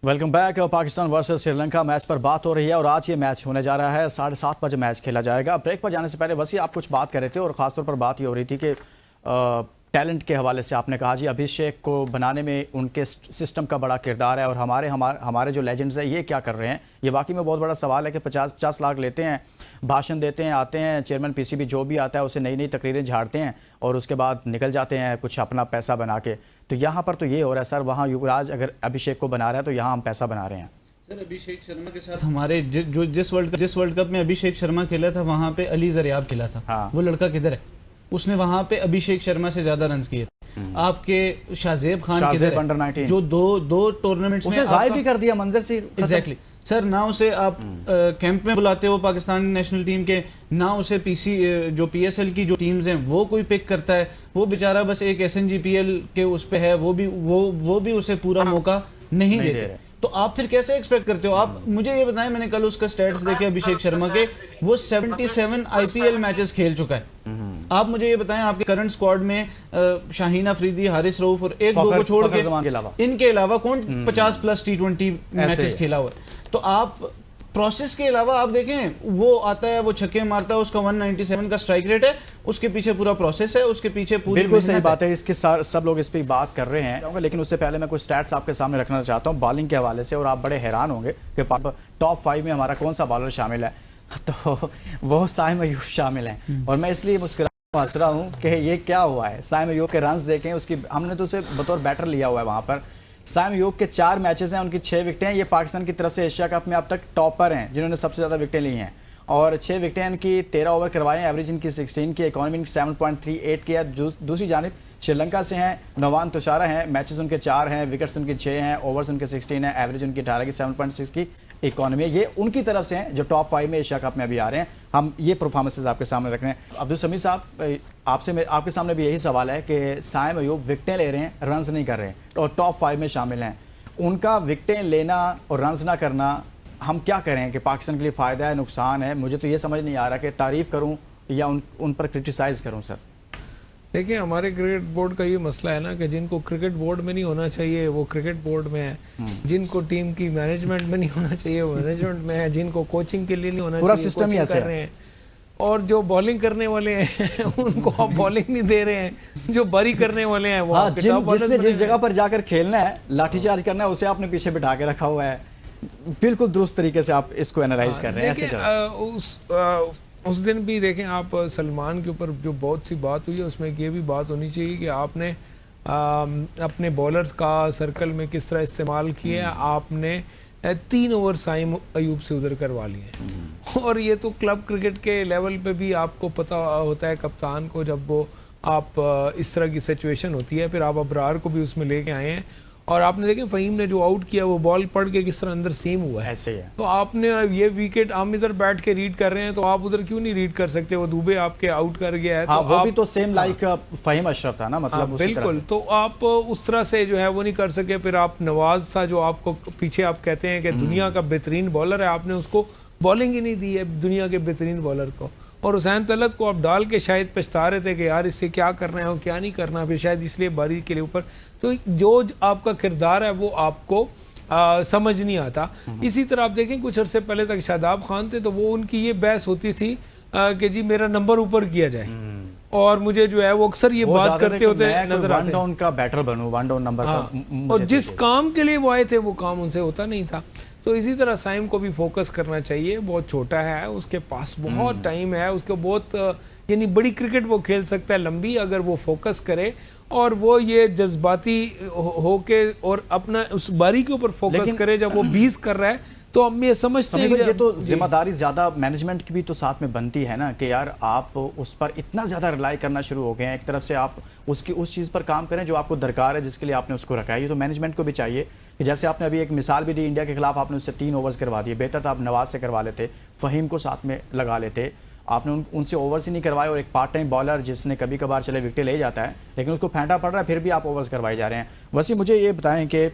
Welcome back. Pakistan versus Sri Lanka match पर बात हो रही है और आज ये मैच होने जा रहा है 7:30 बजे मैच खेला जाएगा। ब्रेक पर जाने से पहले वसी आप कुछ बात कर रहे थे और ख़ासतौर पर बात ये हो रही थी कि टैलेंट के हवाले से आपने कहा जी अभिषेक को बनाने में उनके सिस्टम का बड़ा किरदार है और हमारे जो लेजेंड्स हैं ये क्या कर रहे हैं। ये वाकई में बहुत बड़ा सवाल है कि 50 लाख लेते हैं, भाषण देते हैं, आते हैं, चेयरमैन पीसीबी जो भी आता है उसे नई नई तकरीरें झाड़ते हैं और उसके बाद निकल जाते हैं कुछ अपना पैसा बना के। तो यहाँ पर तो ये हो रहा है सर, वहाँ युवराज अगर अभिषेक को बना रहा है तो यहाँ हम पैसा बना रहे हैं। सर अभिषेक शर्मा के साथ हमारे जिस वर्ल्ड कप में अभिषेक शर्मा खेला था वहाँ पे अली जरियाब खेला था। हाँ। वो लड़का किधर है? उसने वहाँ पे अभिषेक शर्मा से ज्यादा रन किए थे। आपके शाहजेब खान किधर अंडर 19 जो दो टूर्नामेंट्स में गायब भी कर दिया मंजर से। एग्जैक्टली सर, ना उसे आप कैंप में बुलाते हो पाकिस्तान नेशनल टीम के, ना उसे जो पीएसएल की जो टीम्स हैं वो कोई पिक करता है। वो बेचारा बस एक एसएनजीपीएल के उस पे है, वो भी उसे पूरा मौका नहीं देते। तो आप फिर कैसे एक्सपेक्ट करते हो? आप मुझे ये बताएं, मैंने कल उसका स्टैट्स देखे अभिषेक शर्मा के, वो 77 आईपीएल मैचेस खेल चुका है। आप मुझे ये बताएं, आपके करंट स्क्वाड में शाहीन अफरीदी, हारिस रऊफ और एक दो को छोड़ के इनके अलावा कौन 50+ T20 मैचेस खेला हुआ है? तो आप प्रोसेस के अलावा आप देखें, वो आता है, वो छक्के मारता है, उसका 197 का स्ट्राइक रेट है, उसके पीछे पूरा प्रोसेस है, उसके पीछे पूरी बिल्कुल सही बात है। इसके सब लोग इस पर बात कर रहे हैं, लेकिन उससे पहले मैं कुछ स्टैट्स आपके सामने रखना चाहता हूं बॉलिंग के हवाले से और आप बड़े हैरान होंगे कि टॉप 5 में हमारा कौन सा बॉलर शामिल है। तो वो साइम अयूब शामिल हैं और मैं इसलिए हंस रहा हूँ कि ये क्या हुआ है। साइम अयूब के रन्स देखें, उसकी हमने तो उसे बतौर बैटर लिया हुआ है वहाँ पर। साइम अयूब के 4 मैचेस हैं, उनकी 6 विकेटें हैं। ये पाकिस्तान की तरफ से एशिया कप में अब तक टॉपर हैं जिन्होंने सबसे ज़्यादा विकेटें ली हैं और 6 विकेटें इनकी 13 ओवर करवाए हैं। एवरेज इनकी 16 की, इकॉनमी इनकी 7.38 की है। दूसरी जानिब श्रीलंका से हैं नवान तुषारा हैं, मैचेस उनके 4 हैं, विकेट्स उनके 6 हैं, ओवर्स उनके 16 हैं, एवरेज उनकी 18 की, 7.6 की इकॉनमी है। ये उनकी तरफ से हैं जो टॉप 5 में एशिया कप में अभी आ रहे हैं। हम ये परफॉर्मेंसेज आपके सामने रख रहे हैं। अब्दुल समीर साहब, आपके सामने भी यही सवाल है कि साइम अयूब विकेटें ले रहे हैं, रन्स नहीं कर रहे हैं और टॉप 5 में शामिल हैं। उनका विकेटें लेना और रन्स ना करना हम क्या करें कि पाकिस्तान के लिए फ़ायदा है, नुकसान है? मुझे तो ये समझ नहीं आ रहा कि तारीफ़ करूं या उन पर क्रिटिसाइज़ करूं। सर देखिए, हमारे क्रिकेट बोर्ड का ये मसला है ना कि जिनको क्रिकेट बोर्ड में नहीं होना चाहिए वो क्रिकेट बोर्ड में है, जिनको टीम की मैनेजमेंट में नहीं होना चाहिए वो मैनेजमेंट में है, जिनको कोचिंग के लिए नहीं होना पूरा चाहिए सिस्टम ही ऐसे है, और जो बॉलिंग करने वाले हैं उनको आप बॉलिंग नहीं दे रहे हैं, जो बरी करने वाले हैं वो जिसने जिस जगह पर जाकर खेलना है, लाठीचार्ज करना है, उसे आपने पीछे बिठा के रखा हुआ है। बिल्कुल दुरुस्त तरीके से आप इसको एनालाइज कर रहे हैं। उस दिन भी देखें आप, सलमान के ऊपर जो बहुत सी बात हुई है उसमें ये भी बात होनी चाहिए कि आपने अपने बॉलर्स का सर्कल में किस तरह इस्तेमाल किया। आपने 3 ओवर साइम अयूब से उधर करवा लिए और ये तो क्लब क्रिकेट के लेवल पे भी आपको पता होता है कप्तान को, जब वो आप इस तरह की सिचुएशन होती है, फिर आप अबरार को भी उसमें लेके आए हैं और आपने देखें फ़हीम ने जो आउट किया वो बॉल पड़ के किस तरह अंदर सीम हुआ है। ऐसे ही है। तो आपने ये विकेट, हम इधर बैठ के रीड कर रहे हैं तो आप उधर क्यों नहीं रीड कर सकते? वो दुबे आपके आउट कर गया है। हाँ, तो वो आप, भी तो सेम लाइक फ़हीम अशरफ था ना, मतलब बिल्कुल। तो आप उस तरह से जो है वो नहीं कर सके। फिर आप नवाज था जो आपको पीछे आप कहते हैं कि दुनिया का बेहतरीन बॉलर है, आपने उसको बॉलिंग ही नहीं दी है दुनिया के बेहतरीन बॉलर को। और हुसैन तलत को आप डाल के शायद पछता रहे थे कि यार इससे क्या करना है और क्या नहीं करना, फिर शायद इसलिए बारी के लिए ऊपर। तो जो आपका किरदार है वो आपको समझ नहीं आता। इसी तरह आप देखें कुछ अरसे पहले तक शादाब खान थे तो वो उनकी ये बहस होती थी कि जी मेरा नंबर ऊपर किया जाए और मुझे जो है वो अक्सर ये बात करते होते नजर आते, 1 डाउन का बैटर बनूं, 1 डाउन नंबर का। और जिस काम के लिए वो आए थे वो काम उनसे होता नहीं था। तो इसी तरह साइम को भी फोकस करना चाहिए। बहुत छोटा है, उसके पास बहुत टाइम है, उसको बहुत यानी बड़ी क्रिकेट वो खेल सकता है लंबी, अगर वो फोकस करे और वो ये जज्बाती होके और अपना उस बारी के ऊपर फोकस करे। जब वो 20 कर रहा है तो हम ये समझते हैं ये तो जिम्मेदारी ज़्यादा मैनेजमेंट की भी तो साथ में बनती है ना कि यार आप उस पर इतना ज़्यादा रिलाई करना शुरू हो गए हैं। एक तरफ से आप उस चीज़ पर काम करें जो आपको दरकार है, जिसके लिए आपने उसको रखा है। ये तो मैनेजमेंट को भी चाहिए कि जैसे आपने अभी एक मिसाल भी दी इंडिया के खिलाफ, आपने उससे 3 ओवर्स करवा दिए। बेहतर था आप नवाज से करवा लेते, फ़हीम को साथ में लगा लेते। आपने उनसे ओवर्स ही नहीं करवाए और एक पार्ट टाइम बॉलर जिसने कभी कभार चले विकेटें ले जाता है लेकिन उसको फेंटा पड़ रहा है, फिर भी आप ओवर्स करवाए जा रहे हैं। वैसे मुझे ये बताएं कि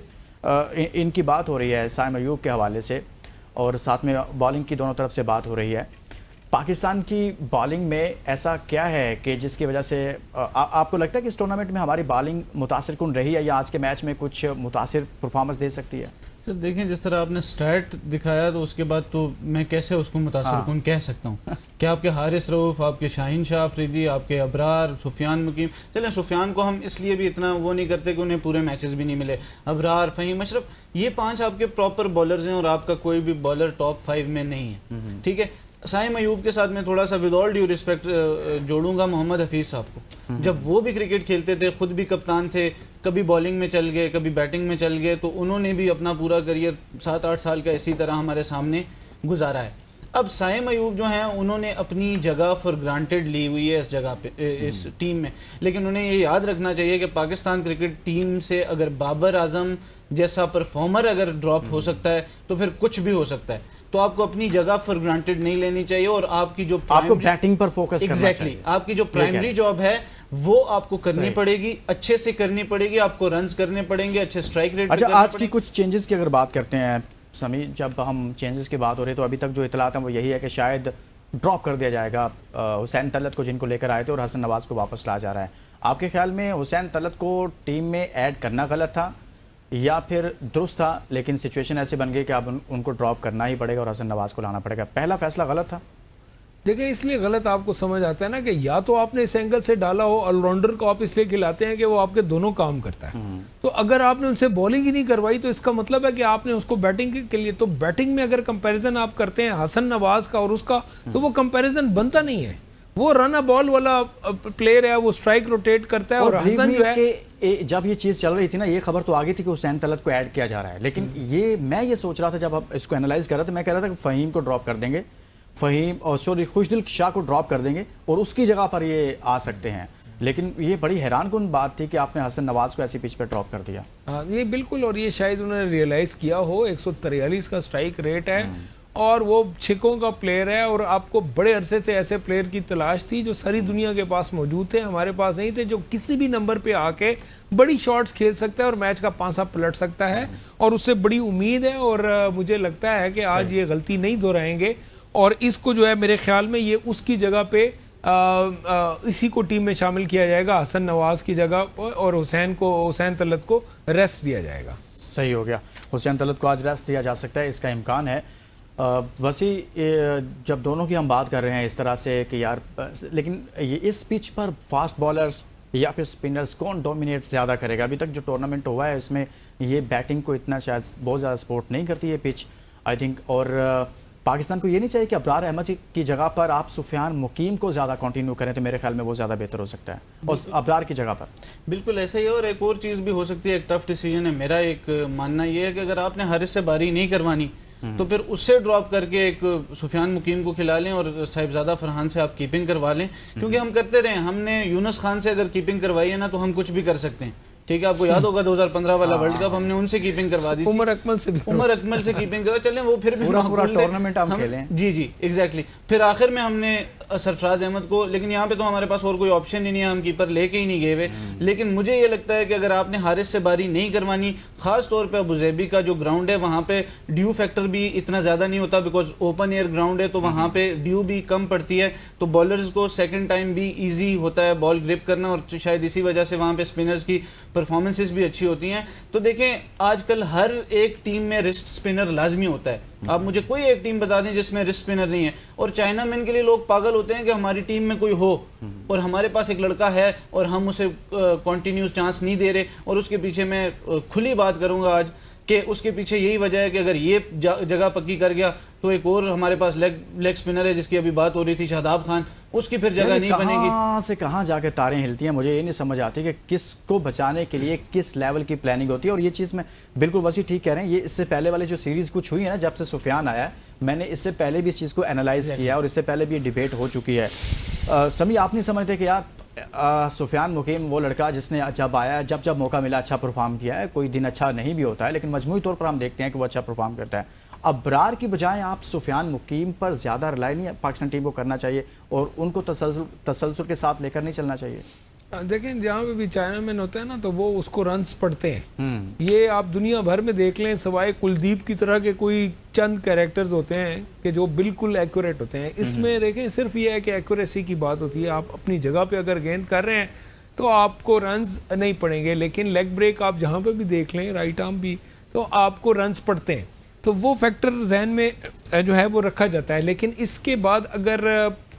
इनकी बात हो रही है साइम अयूब के हवाले से और साथ में बॉलिंग की दोनों तरफ से बात हो रही है। पाकिस्तान की बॉलिंग में ऐसा क्या है कि जिसकी वजह से आपको लगता है कि इस टूर्नामेंट में हमारी बॉलिंग मुतासिर कुन रही है या आज के मैच में कुछ मुतासिर परफॉर्मेंस दे सकती है? सर देखें, जिस तरह आपने स्टैट दिखाया तो उसके बाद तो मैं कैसे उसको मुतासर कुन कह सकता हूँ। क्या आपके हारिस रऊफ, आपके शाहीन शाह अफरीदी, आपके अबरार, सुफियान मुकीम, चलें सुफियान को हम इसलिए भी इतना वो नहीं करते कि उन्हें पूरे मैचेस भी नहीं मिले, अबरार, फ़हीम अशरफ, ये 5 आपके प्रॉपर बॉलर्स हैं और आपका कोई भी बॉलर टॉप 5 में नहीं है। ठीक है, साइम अयूब के साथ मैं थोड़ा सा विद ऑल ड्यू रिस्पेक्ट जोड़ूंगा मोहम्मद हफीज़ साहब को। जब वो भी क्रिकेट खेलते थे, खुद भी कप्तान थे, कभी बॉलिंग में चल गए, कभी बैटिंग में चल गए, तो उन्होंने भी अपना पूरा करियर 7-8 साल का इसी तरह हमारे सामने गुजारा है। अब साइम अयूब जो हैं उन्होंने अपनी जगह फॉर ग्रांटेड ली हुई है इस जगह पे, इस टीम में, लेकिन उन्हें ये याद रखना चाहिए कि पाकिस्तान क्रिकेट टीम से अगर बाबर आजम जैसा परफॉर्मर अगर ड्रॉप हो सकता है तो फिर कुछ भी हो सकता है। तो आपको अपनी जगह फॉर ग्रांटेड नहीं लेनी चाहिए और आपकी जो आपको बैटिंग पर फोकस करना चाहिए। आपकी जो प्राइमरी जॉब है वो आपको करनी पड़ेगी, अच्छे से करनी पड़ेगी, आपको रन्स करने पड़ेंगे, अच्छे स्ट्राइक रेट। अच्छा, आज की कुछ चेंजेस की अगर बात करते हैं समी, जब हम चेंजेस की बात हो रही है तो अभी तक जो इतलात हैं वो यही है कि शायद ड्रॉप कर दिया जाएगा हुसैन तलत को, जिनको लेकर आए थे, और हसन नवाज को वापस लाया जा रहा है। आपके ख्याल में हुसैन तलत को टीम में ऐड करना गलत था या फिर दुरुस्त था, लेकिन सिचुएशन ऐसे बन गई कि अब उनको ड्रॉप करना ही पड़ेगा और हसन नवाज को लाना पड़ेगा? पहला फैसला गलत था? देखिए, इसलिए गलत आपको समझ आता है ना कि या तो आपने इस एंगल से डाला हो, ऑलराउंडर को आप इसलिए खिलाते हैं कि वो आपके दोनों काम करता है। तो अगर आपने उनसे बॉलिंग ही नहीं करवाई तो इसका मतलब है कि आपने उसको बैटिंग के लिए, तो बैटिंग में अगर कंपैरिजन आप करते हैं हसन नवाज का और उसका, तो वो कंपैरिजन बनता नहीं है। वो रन अ बॉल वाला प्लेयर है, वो स्ट्राइक रोटेट करता है, और हसन जो है, जब ये चीज़ चल रही थी ना, ये खबर तो आ गई थी कि हुसैन तलत को ऐड किया जा रहा है, लेकिन ये मैं ये सोच रहा था जब आप इसको एनालाइज कर रहे थे, मैं कह रहा था कि फ़हीम को ड्रॉप कर देंगे, फ़हीम और सॉरी खुशदिल शाह को ड्रॉप कर देंगे और उसकी जगह पर ये आ सकते हैं। लेकिन ये बड़ी हैरानकुन बात थी कि आपने हसन नवाज को ऐसी पिच पर ड्रॉप कर दिया। हाँ, ये बिल्कुल, और ये शायद उन्होंने रियलाइज़ किया हो 143 का स्ट्राइक रेट है और वो छिकों का प्लेयर है, और आपको बड़े अरसे से ऐसे प्लेयर की तलाश थी जो सारी दुनिया के पास मौजूद थे, हमारे पास नहीं थे, जो किसी भी नंबर पे आके बड़ी शॉट्स खेल सकता है और मैच का पांसा पलट सकता है, और उससे बड़ी उम्मीद है। और मुझे लगता है कि आज ये गलती नहीं दोहराएंगे और इसको जो है मेरे ख्याल में ये उसकी जगह पे इसी को टीम में शामिल किया जाएगा, हसन नवाज की जगह, और हुसैन तलत को रेस्ट दिया जाएगा। सही हो गया, हुसैन तलत को आज रेस्ट दिया जा सकता है, इसका इम्कान है। वसी, जब दोनों की हम बात कर रहे हैं इस तरह से कि यार, लेकिन ये इस पिच पर फास्ट बॉलर्स या फिर स्पिनर्स कौन डोमिनेट ज़्यादा करेगा? अभी तक जो टूर्नामेंट हुआ है इसमें ये बैटिंग को इतना शायद बहुत ज़्यादा सपोर्ट नहीं करती है पिच, आई थिंक। और पाकिस्तान को ये नहीं चाहिए कि अबरार अहमद की जगह पर आप सुफियान मुकीम को ज़्यादा कंटिन्यू करें, तो मेरे ख्याल में वो ज़्यादा बेहतर हो सकता है, और अबरार की जगह पर। बिल्कुल ऐसा ही है, और एक और चीज़ भी हो सकती है, एक टफ डिसीजन है। मेरा एक मानना ये है कि अगर आपने हारिस से बारी नहीं करवानी तो फिर उससे ड्रॉप करके एक सुफियान मुकीम को खिला लें और साहिबजादा फरहान से आप कीपिंग करवा लें, क्योंकि हम करते रहे, हमने यूनुस खान से अगर कीपिंग करवाई है ना तो हम कुछ भी कर सकते हैं। ठीक है, आपको याद होगा 2015 वाला वर्ल्ड कप हमने उनसे कीपिंग करवा दी थी, उमर अकमल से कीपिंग करवा, चलें वो फिर भी पूरा टूर्नामेंट हम खेलें। जी एग्जैक्टली। फिर आखिर में हमने सरफराज अहमद को, लेकिन यहाँ पे तो हमारे पास और कोई ऑप्शन ही नहीं है, हम कीपर लेके ही नहीं गए हुए। लेकिन मुझे ये लगता है कि अगर आपने हारिस से बारी नहीं करवानी, खास तौर पे अबुज़ेबी का जो ग्राउंड है वहाँ पे ड्यू फैक्टर भी इतना ज़्यादा नहीं होता, बिकॉज ओपन एयर ग्राउंड है, तो वहाँ पे ड्यू भी कम पड़ती है, तो बॉलर्स को सेकेंड टाइम भी ईजी होता है बॉल ग्रिप करना, और शायद इसी वजह से वहाँ पे स्पिनर्स की परफॉर्मेंसेस भी अच्छी होती हैं। तो देखें, आजकल हर एक टीम में रिस्ट स्पिनर लाजमी होता है। आप मुझे कोई एक टीम बता दें जिसमें रिस्ट स्पिनर नहीं है, और चाइना मैन के लिए लोग पागल होते हैं कि हमारी टीम में कोई हो, और हमारे पास एक लड़का है और हम उसे कॉन्टिन्यूस चांस नहीं दे रहे। और उसके पीछे मैं खुली बात करूंगा आज कि उसके पीछे यही वजह है कि अगर ये जगह पक्की कर गया तो एक और हमारे पास लेग स्पिनर है जिसकी अभी बात हो रही थी, शादाब खान, उसकी फिर जगह नहीं बनेगी। कहाँ से कहाँ जाके तारें हिलती हैं, मुझे ये नहीं समझ आती कि किसको बचाने के लिए किस लेवल की प्लानिंग होती है। और ये चीज़ में बिल्कुल वसी ठीक कह रहे हैं, ये इससे पहले वाली जो सीरीज़ कुछ हुई है ना, जब से सुफियान आया है, मैंने इससे पहले भी इस चीज़ को एनालाइज किया और इससे पहले भी ये डिबेट हो चुकी है। समी, आप नहीं समझते कि यार सुफियान मुकीम वो लड़का जिसने जब आया, जब मौका मिला अच्छा परफॉर्म किया है, कोई दिन अच्छा नहीं भी होता है लेकिन मजमूई तौर पर हम देखते हैं कि वो अच्छा परफॉर्म करता है। अबरार की बजाय आप सुफियान मुकीम पर ज़्यादा रिलाई नहीं पाकिस्तान टीम को करना चाहिए और उनको तसलसल के साथ लेकर नहीं चलना चाहिए? देखें, जहाँ पे भी चाइना मैन होता है ना तो वो उसको रन्स पढ़ते हैं। ये आप दुनिया भर में देख लें, सवाए कुलदीप की तरह के कोई चंद कैरेक्टर्स होते हैं कि जो बिल्कुल एक्यूरेट होते हैं। इसमें देखें, सिर्फ ये है कि एक्यूरेसी की बात होती है। आप अपनी जगह पे अगर गेंद कर रहे हैं तो आपको रन्स नहीं पड़ेंगे, लेकिन लेग ब्रेक आप जहाँ पे भी देख लें, राइट आर्म भी तो आपको रन्स पड़ते हैं, तो वो फैक्टर जहन में जो है वो रखा जाता है। लेकिन इसके बाद अगर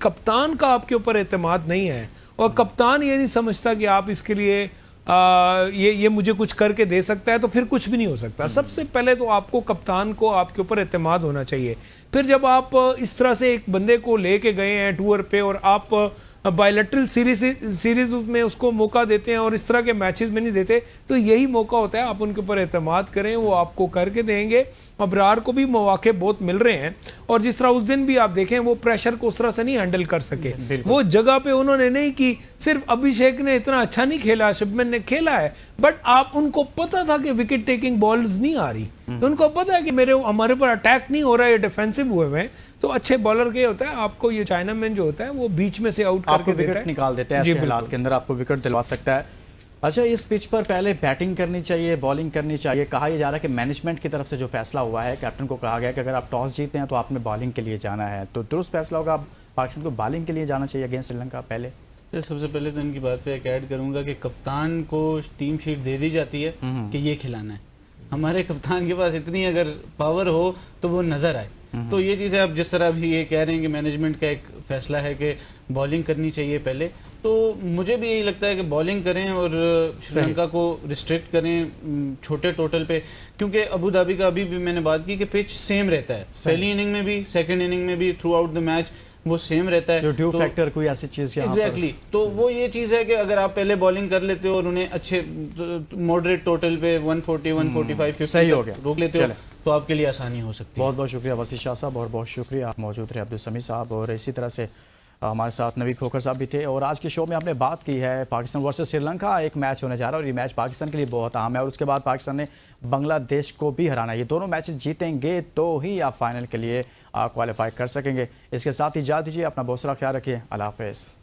कप्तान का आपके ऊपर एतमाद नहीं है और कप्तान ये नहीं समझता कि आप इसके लिए ये मुझे कुछ करके दे सकता है, तो फिर कुछ भी नहीं हो सकता। सबसे पहले तो आपको कप्तान को आपके ऊपर एतमाद होना चाहिए। फिर जब आप इस तरह से एक बंदे को लेके गए हैं टूर पे और आप बायलैटरल सीरीज में उसको मौका देते हैं और इस तरह के मैचेस में नहीं देते, तो यही मौका होता है आप उनके ऊपर एतमाद करें, वो आपको करके देंगे। अबरार को भी मौके बहुत मिल रहे हैं और जिस तरह उस दिन भी आप देखें वो प्रेशर को उस तरह से नहीं हैंडल कर सके, वो जगह पे उन्होंने नहीं की। सिर्फ अभिषेक ने इतना अच्छा नहीं खेला, शुभमन ने खेला है, बट आप उनको पता था कि विकेट टेकिंग बॉल्स नहीं आ रही, उनको पता है कि हमारे ऊपर अटैक नहीं हो रहा है, ये डिफेंसिव हुए हुए। तो अच्छे बॉलर के होता है, आपको ये चाइनामैन जो होता है वो बीच में से आउट करके देता है, निकाल देते हैं, ऐसे हालात के अंदर आपको विकेट दिलवा सकता है। अच्छा, इस पिच पर पहले बैटिंग करनी चाहिए, बॉलिंग करनी चाहिए? कहा यह जा रहा है कि मैनेजमेंट की तरफ से जो फैसला हुआ है, कैप्टन को कहा गया कि अगर आप टॉस जीतते हैं तो आपने बॉलिंग के लिए जाना है, तो दुरुस्त फैसला होगा पाकिस्तान को बॉलिंग के लिए जाना चाहिए अगेंस्ट श्रीलंका पहले? तो सबसे पहले तो इनकी बात पे एक ऐड करूंगा कि कप्तान को टीम शीट दे दी जाती है कि ये खिलाना है। हमारे कप्तान के पास इतनी अगर पावर हो तो वो नज़र आए। तो ये चीज़ें आप जिस तरह भी ये कह रहे हैं कि मैनेजमेंट का एक फैसला है कि बॉलिंग करनी चाहिए पहले, तो मुझे भी यही लगता है कि बॉलिंग करें और श्रीलंका को रिस्ट्रिक्ट करें छोटे टोटल पे, क्योंकि अबू धाबी का अभी भी मैंने बात की कि पिच सेम रहता है, पहली इनिंग में भी सेकंड इनिंग में भी थ्रू आउट द मैच वो सेम रहता है। जो ड्यू फैक्टर कोई ऐसी चीज़ एग्जैक्टली, तो वो ये चीज़ है कि अगर आप पहले बॉलिंग कर लेते हो और उन्हें अच्छे मॉडरेट टोटल पे 140 145 50 सही हो गया रोक लेते हो तो आपके लिए आसानी हो सकती है। बहुत बहुत शुक्रिया वसी शाह साहब, और बहुत शुक्रिया आप मौजूद रहे अब्दुल समीद साहब, और इसी तरह से हमारे साथ नवीद खोखर साहब भी थे। और आज के शो में आपने बात की है पाकिस्तान वर्सेस श्रीलंका, एक मैच होने जा रहा है और ये मैच पाकिस्तान के लिए बहुत अहम है, और उसके बाद पाकिस्तान ने बांग्लादेश को भी हराना है। ये दोनों मैचेस जीतेंगे तो ही आप फाइनल के लिए क्वालिफाई कर सकेंगे। इसके साथ ही इजाज़त दीजिए, अपना बहुत सारा ख्याल रखिए, अल्लाह हाफ़िज़।